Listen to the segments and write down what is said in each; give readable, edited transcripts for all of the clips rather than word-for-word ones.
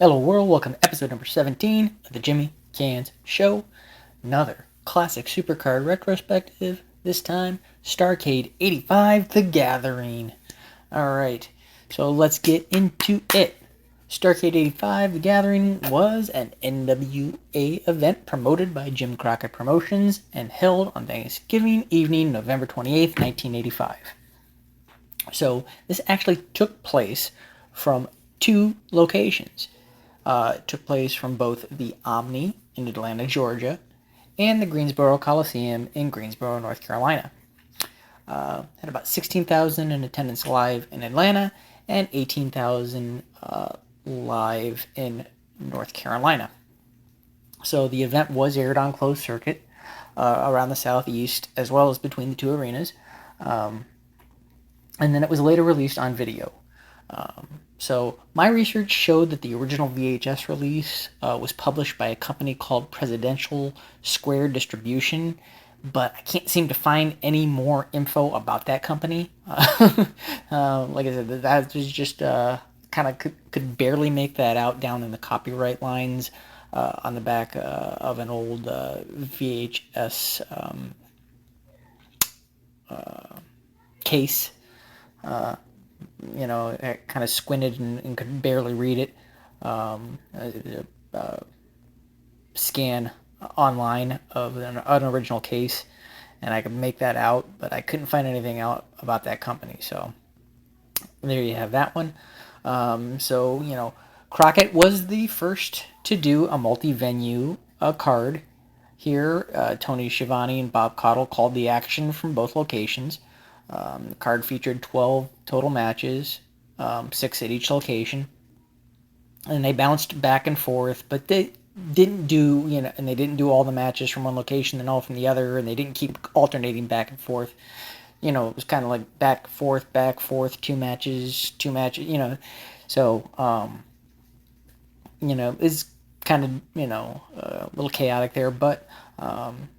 Hello world, welcome to episode number 17 of the Jimmy Canz Show. Another classic supercard retrospective, this time Starrcade 85 The Gathering. Alright, so let's get into it. Starrcade 85 The Gathering was an NWA event promoted by Jim Crockett Promotions and held on Thanksgiving evening, November 28th, 1985. So this actually took place from two locations. It took place from both the Omni in Atlanta, Georgia, and the Greensboro Coliseum in Greensboro, North Carolina. Had about 16,000 in attendance live in Atlanta and 18,000 live in North Carolina. So the event was aired on closed circuit around the Southeast as well as between the two arenas. And then it was later released on video. So my research showed that the original VHS release was published by a company called Presidential Square Distribution, but I can't seem to find any more info about that company. Like I said, that was just kind of could barely make that out down in the copyright lines on the back of an old VHS case. I kind of squinted and could barely read it. Scan online of an original case, and I could make that out, but I couldn't find anything out about that company. So there you have that one. Crockett was the first to do a multi-venue card. Here, Tony Schiavone and Bob Caudle called the action from both locations. The card featured 12 total matches, 6 at each location, and they bounced back and forth, but they didn't do, and they didn't do all the matches from one location and all from the other, and they didn't keep alternating back and forth. It was kind of like back, forth, two matches, so, it's kind of, a little chaotic there, but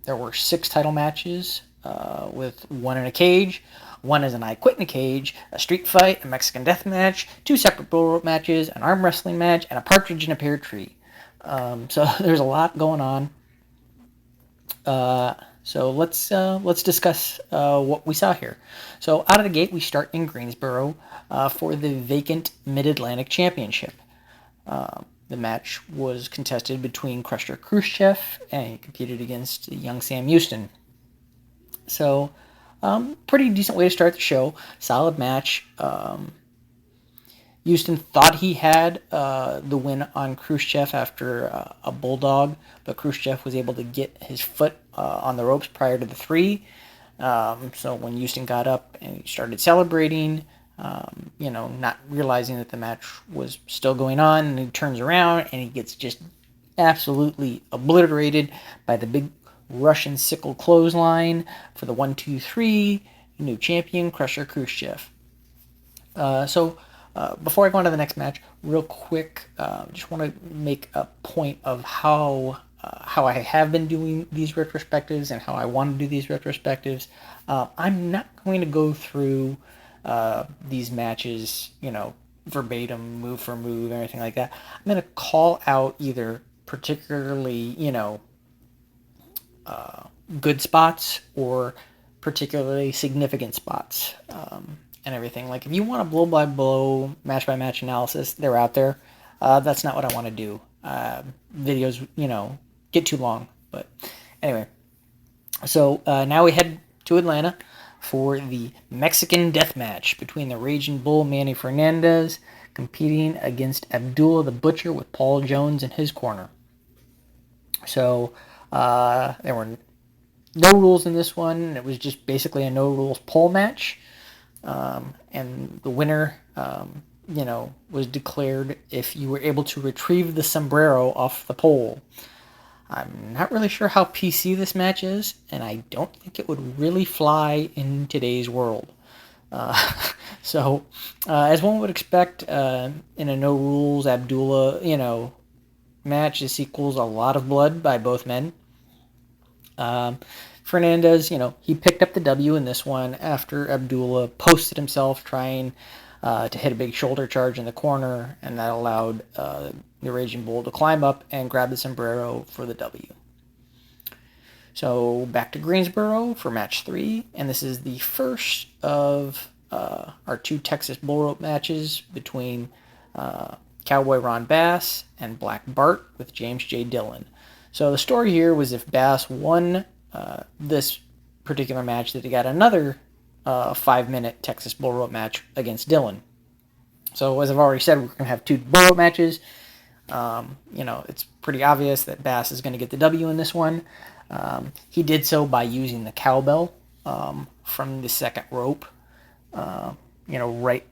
there were 6 title matches, with 1 in a cage, 1 as an I Quit in a Cage, a street fight, a Mexican death match, 2 separate bull rope matches, an arm wrestling match, and a partridge in a pear tree. So there's a lot going on. So let's discuss what we saw here. So out of the gate, we start in Greensboro for the vacant Mid-Atlantic Championship. The match was contested between Crusher Khrushchev, and he competed against young Sam Houston. So, pretty decent way to start the show. Solid match. Houston thought he had the win on Khrushchev after a bulldog, but Khrushchev was able to get his foot on the ropes prior to the 3. So when Houston got up and he started celebrating, not realizing that the match was still going on, and he turns around and he gets just absolutely obliterated by the big Russian sickle clothesline for the 1-2-3, new champion Crusher Khrushchev. Before I go on to the next match, real quick, just want to make a point of how I have been doing these retrospectives and how I want to do these retrospectives. I'm not going to go through these matches, verbatim, move for move, anything like that. I'm going to call out either particularly, good spots or particularly significant spots, and everything. Like, if you want a blow by blow, match by match analysis, they're out there. That's not what I want to do. Videos, get too long. But anyway, so now we head to Atlanta for the Mexican death match between the Raging Bull Manny Fernandez competing against Abdullah the Butcher with Paul Jones in his corner. So there were no rules in this one. It was just basically a no rules pole match. And the winner, was declared if you were able to retrieve the sombrero off the pole. I'm not really sure how PC this match is, and I don't think it would really fly in today's world. As one would expect, in a no rules Abdullah, match, this equals a lot of blood by both men. Fernandez, he picked up the W in this one after Abdullah posted himself trying to hit a big shoulder charge in the corner, and that allowed the Raging Bull to climb up and grab the sombrero for the W. So back to Greensboro for match 3, and this is the first of our 2 Texas bull rope matches between Cowboy Ron Bass and Black Bart with James J. Dillon. So the story here was if Bass won this particular match, that he got another 5-minute Texas bull rope match against Dillon. So as I've already said, we're going to have 2 bull rope matches. It's pretty obvious that Bass is going to get the W in this one. He did so by using the cowbell from the second rope, right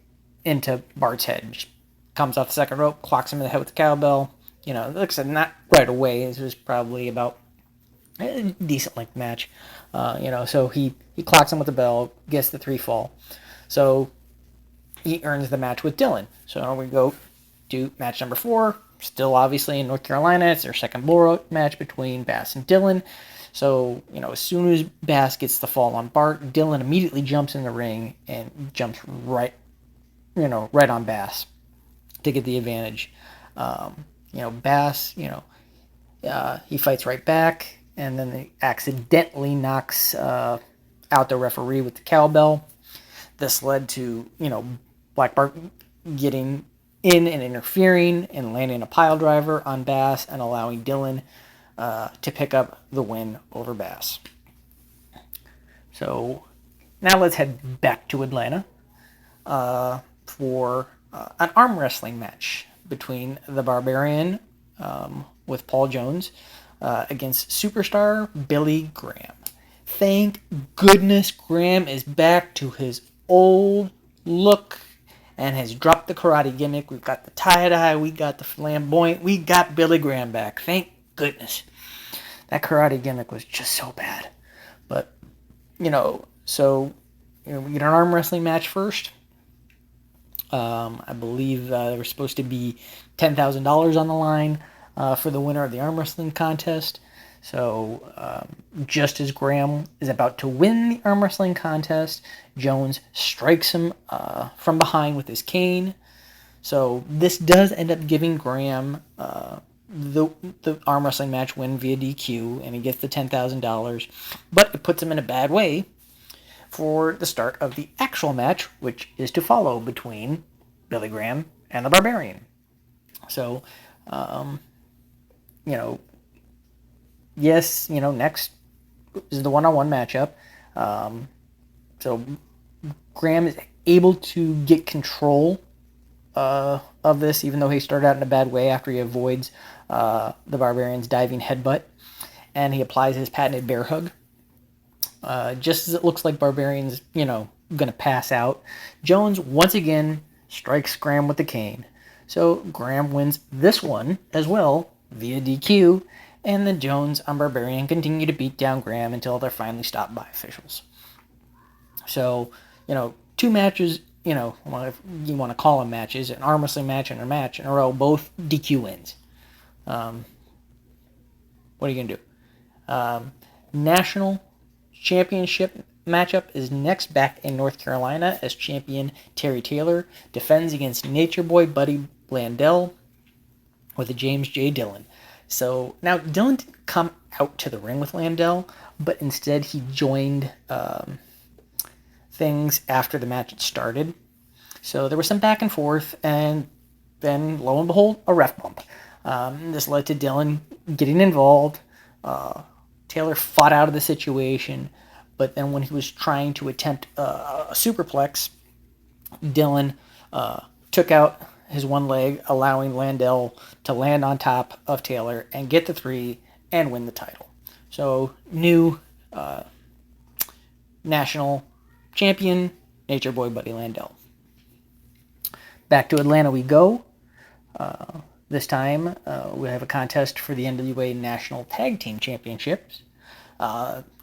into Bart's head. Just comes off the second rope, clocks him in the head with the cowbell. Like I said, not right away. This was probably about a decent length match. So he clocks him with the bell, gets the 3 fall. So he earns the match with Dillon. So now we go to match number 4. Still obviously in North Carolina. It's their second bull rope match between Bass and Dillon. So, as soon as Bass gets the fall on Bart, Dillon immediately jumps in the ring and jumps right on Bass to get the advantage. Bass, he fights right back, and then he accidentally knocks out the referee with the cowbell. This led to, Black Bart getting in and interfering and landing a pile driver on Bass and allowing Dillon to pick up the win over Bass. So now let's head back to Atlanta for an arm wrestling match between the Barbarian with Paul Jones against superstar Billy Graham. Thank goodness Graham is back to his old look and has dropped the karate gimmick. We've got the tie-dye, we got the flamboyant, we got Billy Graham back. Thank goodness. That karate gimmick was just so bad. But, we get an arm wrestling match first. I believe there was supposed to be $10,000 on the line for the winner of the arm wrestling contest. So just as Graham is about to win the arm wrestling contest, Jones strikes him from behind with his cane. So this does end up giving Graham the arm wrestling match win via DQ, and he gets the $10,000. But it puts him in a bad way for the start of the actual match, which is to follow between Billy Graham and the Barbarian. So, yes, next is the one-on-one matchup. So Graham is able to get control of this, even though he started out in a bad way after he avoids the Barbarian's diving headbutt, and he applies his patented bear hug. Just as it looks like Barbarian's, going to pass out, Jones once again strikes Graham with the cane. So Graham wins this one as well via DQ, and then Jones and Barbarian continue to beat down Graham until they're finally stopped by officials. So, 2 matches, if you want to call them matches, an arm wrestling match and a match in a row, both DQ wins. What are you going to do? National Championship matchup is next back in North Carolina as champion Terry Taylor defends against Nature Boy Buddy Blandell with a James J. Dillon. So now Dillon didn't come out to the ring with Landell, but instead he joined things after the match had started. So there was some back and forth, and then lo and behold, a ref bump. This led to Dillon getting involved. Taylor fought out of the situation, but then when he was trying to attempt a superplex, Dillon took out his one leg, allowing Landell to land on top of Taylor and get the 3 and win the title. So, new national champion, Nature Boy Buddy Landell. Back to Atlanta we go. This time, we have a contest for the NWA National Tag Team Championships.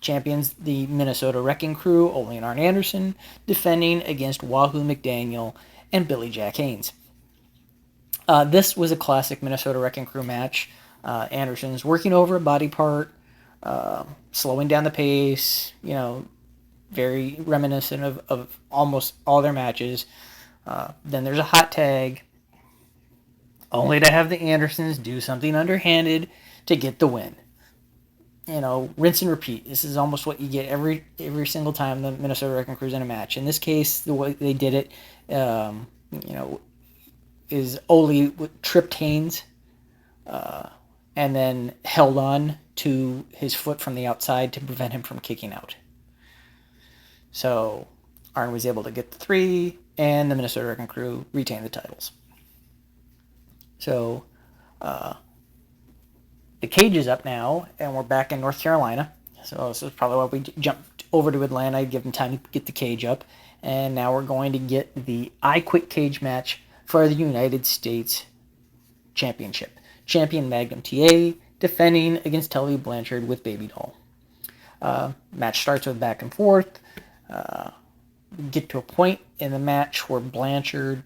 Champions the Minnesota Wrecking Crew, Ole and Arn Anderson, defending against Wahoo McDaniel and Billy Jack Haynes. This was a classic Minnesota Wrecking Crew match. Anderson's working over a body part, slowing down the pace, very reminiscent of almost all their matches. Then there's a hot tag, only to have the Andersons do something underhanded to get the win. Rinse and repeat. This is almost what you get every single time the Minnesota Wrecking Crew's in a match. In this case, the way they did it, is Ole tripped Haynes, and then held on to his foot from the outside to prevent him from kicking out. So Arn was able to get the 3, and the Minnesota Wrecking Crew retained the titles. So the cage is up now, and we're back in North Carolina. So this is probably why we jumped over to Atlanta, give them time to get the cage up. And now we're going to get the I Quit cage match for the United States Championship. Champion Magnum TA defending against Tully Blanchard with Baby Doll. Match starts with back and forth. Get to a point in the match where Blanchard,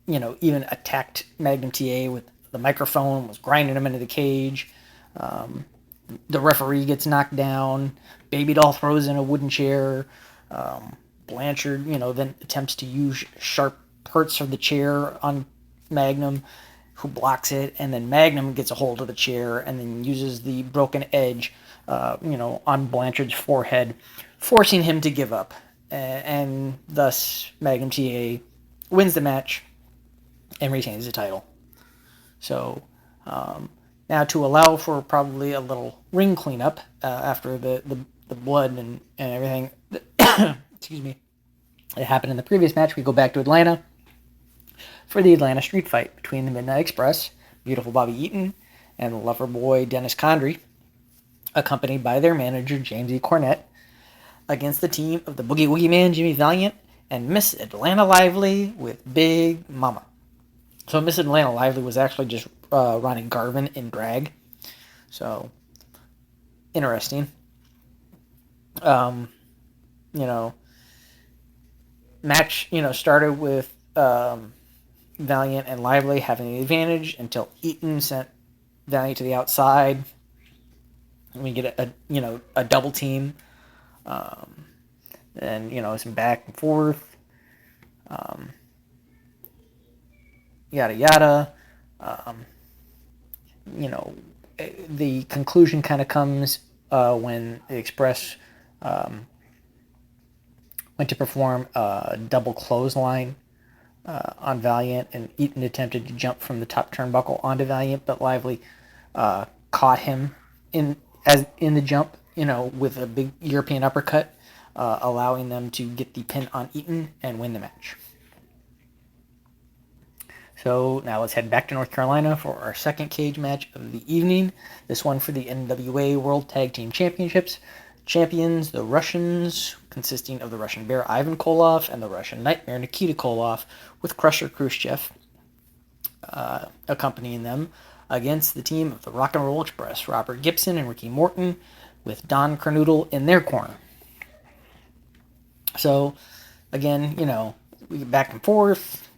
even attacked Magnum TA with the microphone, was grinding him into the cage. The referee gets knocked down. Baby Doll throws in a wooden chair. Blanchard, then attempts to use sharp parts of the chair on Magnum, who blocks it, and then Magnum gets a hold of the chair and then uses the broken edge, on Blanchard's forehead, forcing him to give up. And thus, Magnum TA wins the match and retains the title. So, now to allow for probably a little ring cleanup after the blood and everything, excuse me, it happened in the previous match, we go back to Atlanta for the Atlanta street fight between the Midnight Express, Beautiful Bobby Eaton, and Loverboy Dennis Condrey, accompanied by their manager James E. Cornette, against the team of the Boogie Woogie Man Jimmy Valiant and Miss Atlanta Lively with Big Mama. So Miss Atlanta Lively was actually just Ronnie Garvin in drag. So, interesting. Match, started with Valiant and Lively having the advantage until Eaton sent Valiant to the outside. And we get a double team. And, some back and forth. Yada yada. The conclusion kind of comes when the Express went to perform a double clothesline on Valiant, and Eaton attempted to jump from the top turnbuckle onto Valiant, but Lively caught him in the jump, with a big European uppercut, allowing them to get the pin on Eaton and win the match. So now let's head back to North Carolina for our second cage match of the evening. This one for the NWA World Tag Team Championships. Champions, the Russians, consisting of the Russian Bear Ivan Koloff and the Russian Nightmare Nikita Koloff, with Crusher Khrushchev accompanying them, against the team of the Rock and Roll Express, Robert Gibson and Ricky Morton, with Don Kernoodle in their corner. So, again, we get back and forth,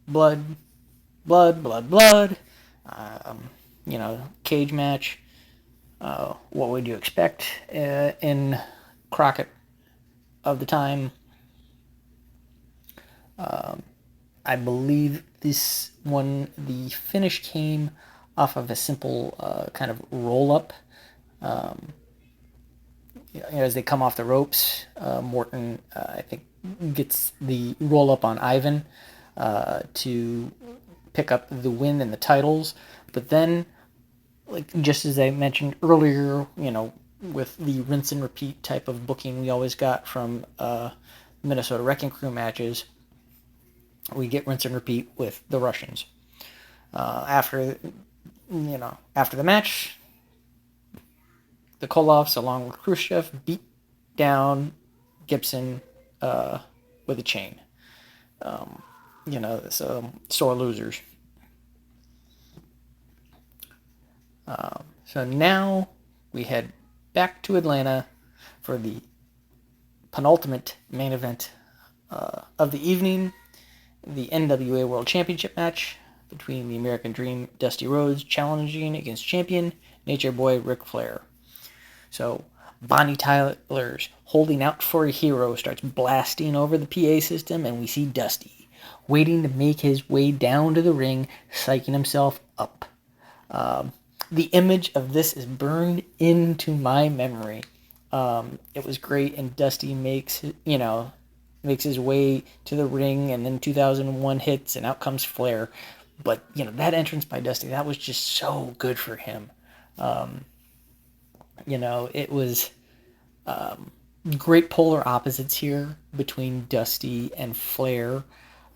blood, cage match. What would you expect in Crockett of the time? I believe this one, the finish came off of a simple kind of roll-up. As they come off the ropes, Morton, I think, gets the roll-up on Ivan to pick up the win and the titles. But then, just as I mentioned earlier, with the rinse and repeat type of booking we always got from Minnesota Wrecking Crew matches, we get rinse and repeat with the Russians. After the match, the Koloffs, along with Khrushchev, beat down Gibson with a chain. So sore losers. So now we head back to Atlanta for the penultimate main event of the evening, the NWA World Championship match between the American Dream, Dusty Rhodes, challenging against champion Nature Boy Ric Flair. So Bonnie Tyler's Holding Out for a Hero starts blasting over the PA system, and we see Dusty waiting to make his way down to the ring, psyching himself up. The image of this is burned into my memory. It was great, and Dusty makes his way to the ring, and then 2001 hits, and out comes Flair. But that entrance by Dusty, that was just so good for him. It was great polar opposites here between Dusty and Flair.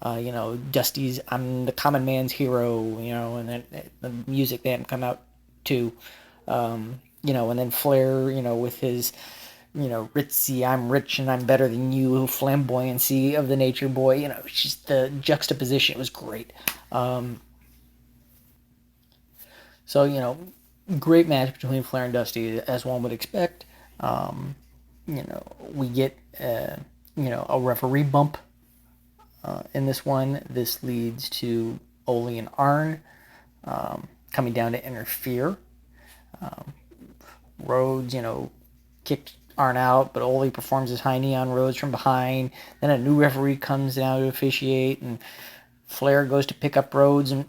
Dusty's "I'm the common man's hero," and then the music they hadn't come out to, and then Flair, with his, ritzy, "I'm rich and I'm better than you," flamboyancy of the Nature Boy. It's just the juxtaposition was great. So, great match between Flair and Dusty, as one would expect. We get, a referee bump in this one. This leads to Ole and Arn coming down to interfere. Rhodes, kicked Arn out, but Ole performs his high knee on Rhodes from behind. Then a new referee comes down to officiate, and Flair goes to pick up Rhodes, and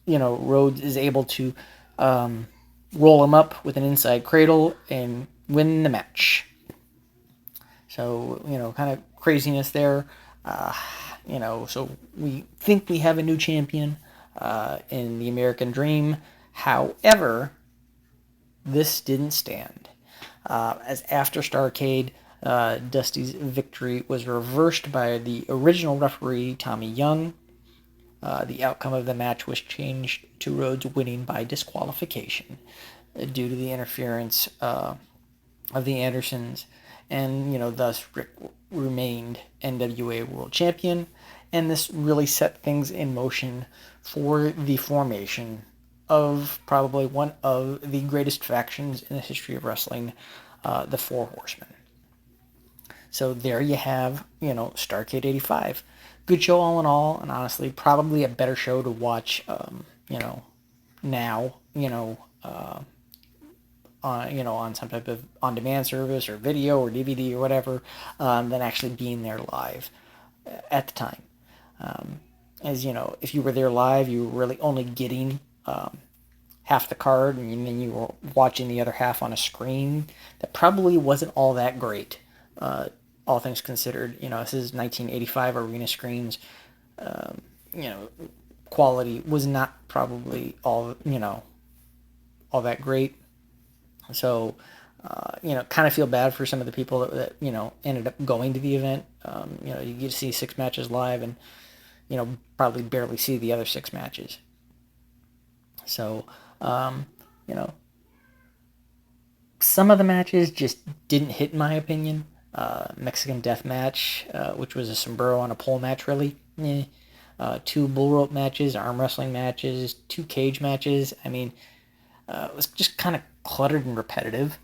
Rhodes is able to roll him up with an inside cradle and win the match. So, kind of craziness there. So we think we have a new champion in the American Dream. However, this didn't stand. As after Starrcade, Dusty's victory was reversed by the original referee, Tommy Young. The outcome of the match was changed to Rhodes winning by disqualification due to the interference of the Andersons, and thus Rick remained NWA World Champion, and this really set things in motion for the formation of probably one of the greatest factions in the history of wrestling, the Four Horsemen. So there you have, Starrcade 85. Good show all in all, and honestly, probably a better show to watch, now, on some type of on-demand service or video or DVD or whatever, than actually being there live at the time. As if you were there live, you were really only getting half the card, and then you were watching the other half on a screen that probably wasn't all that great, all things considered. This is 1985 arena screens. Quality was not probably all that great. So, kind of feel bad for some of the people that ended up going to the event. You get to see 6 matches live and, probably barely see the other 6 matches. So, some of the matches just didn't hit in my opinion. Mexican Death Match, which was a sombrero on a pole match, really. 2 bull rope matches, arm wrestling matches, 2 cage matches. I mean, it was just kind of cluttered and repetitive.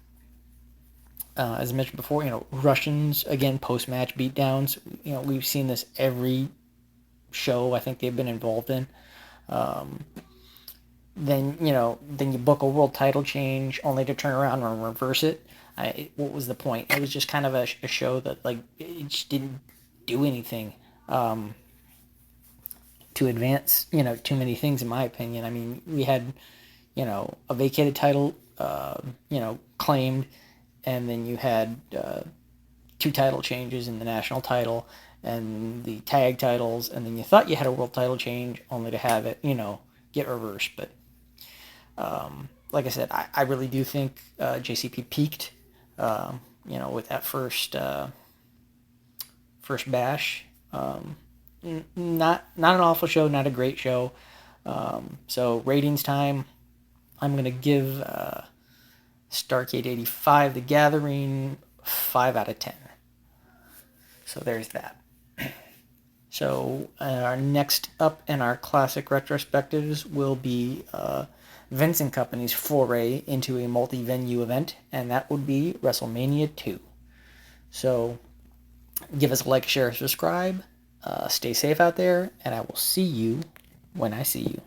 As I mentioned before, Russians, again, post-match beatdowns. We've seen this every show I think they've been involved in. Then you book a world title change only to turn around and reverse it. What was the point? It was just kind of a show that, it just didn't do anything to advance, too many things, in my opinion. I mean, we had, a vacated title, claimed, and then you had 2 title changes in the national title and the tag titles, and then you thought you had a world title change only to have it, get reversed. But like I said, I really do think JCP peaked, with that first bash. Not an awful show, not a great show. So ratings time, I'm going to give Starrcade 85, The Gathering, 5 out of 10. So there's that. So our next up in our classic retrospectives will be Vince & Company's foray into a multi-venue event, and that would be WrestleMania 2. So give us a like, share, subscribe. Stay safe out there, and I will see you when I see you.